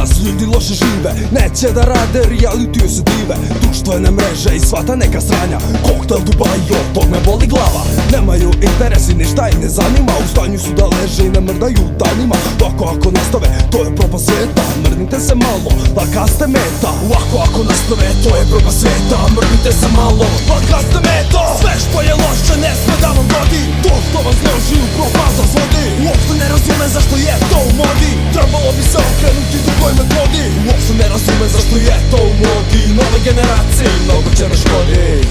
danas ljudi loše žive, neće da rade, rijalitiju se dive. Društvene mreže i sveta neka sranja, koktel Dubai, od tog me boli glava. Nemaju interesi, ništa i ne zanima, u stanju su da leže i ne mrdaju danima. Ovako ako nastave, to je propast sveta, mrdnite se malo, laka ste meta. Ovako ako nastave, to je propast sveta, mrdnite se malo, laka ste meta. Sve što je loše ne sme da vam godi, to što vas loži u propast razvodi. Uopšte ne razume zašto je to u modi, trebalo bi se okrenuti drugoj metodi. Uopšte ne razume zašto je to u modi, nove generacije mnogo će da škodi.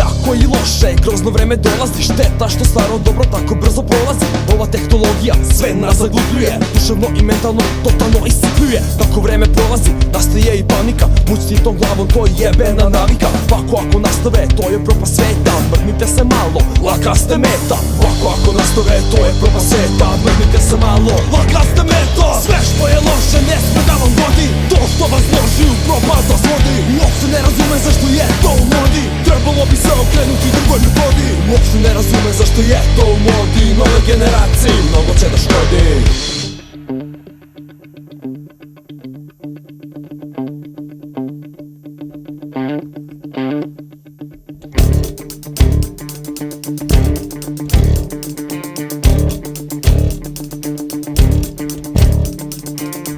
Jako i loše, grozno vreme dolazi, šteta što staro-dobro tako brzo prolazi. Ova tehnologija sve nas zaglupljuje, duševno i mentalno totalno iscrpljuje. Kako vreme prolazi, nastaje i panika, mućti tom glavom, to je jebena navika. Ovako ako nastave, to je propast sveta, mrdnite se malo, laka ste meta. Ovako ako nastave, to je propast sveta, mrdnite se malo, laka ste meta. Sve što je loše ne sme da vam godi, to što vas loži u propast razvodi. Uopšte ne razume zašto je to u modi, trebalo bi se okrenuti drugoj metodi. Uopšte ne razume zašto je to u modi, nove generacije mnogo će da škodi.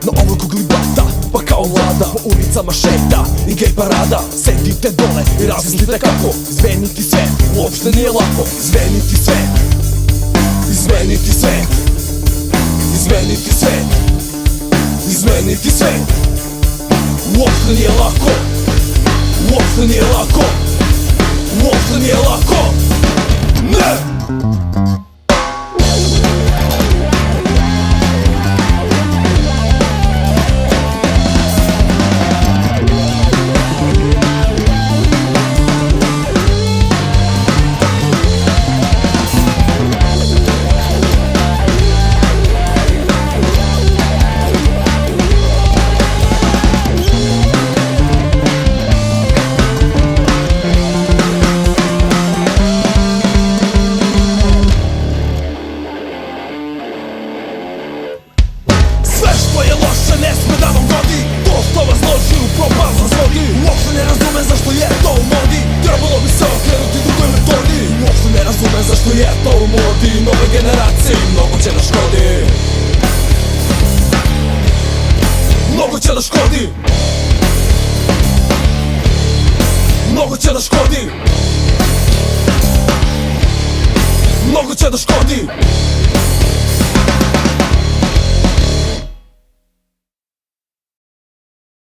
Na ovoj kugli bata, pa kao vlada, po ulicama šeta i gej parada. Sedite dole i razmislite kako izmeniti sve, uopšte nije lako. Izmeniti sve, izmeniti sve, izmeniti sve, izmeniti sve. Uopšte nije lako, uopšte nije lako, uopšte nije lako. Ne! Ne sme da vam godi, to što vas loži u propast razvodi. Uopšte ne razume zašto je to u modi, trebalo bi se okrenuti drugoj metodi. Uopšte ne razume zašto je to u modi, nove generacije mnogo će da škodi. Mnogo će da škodi, mnogo će da škodi, mnogo će da škodi.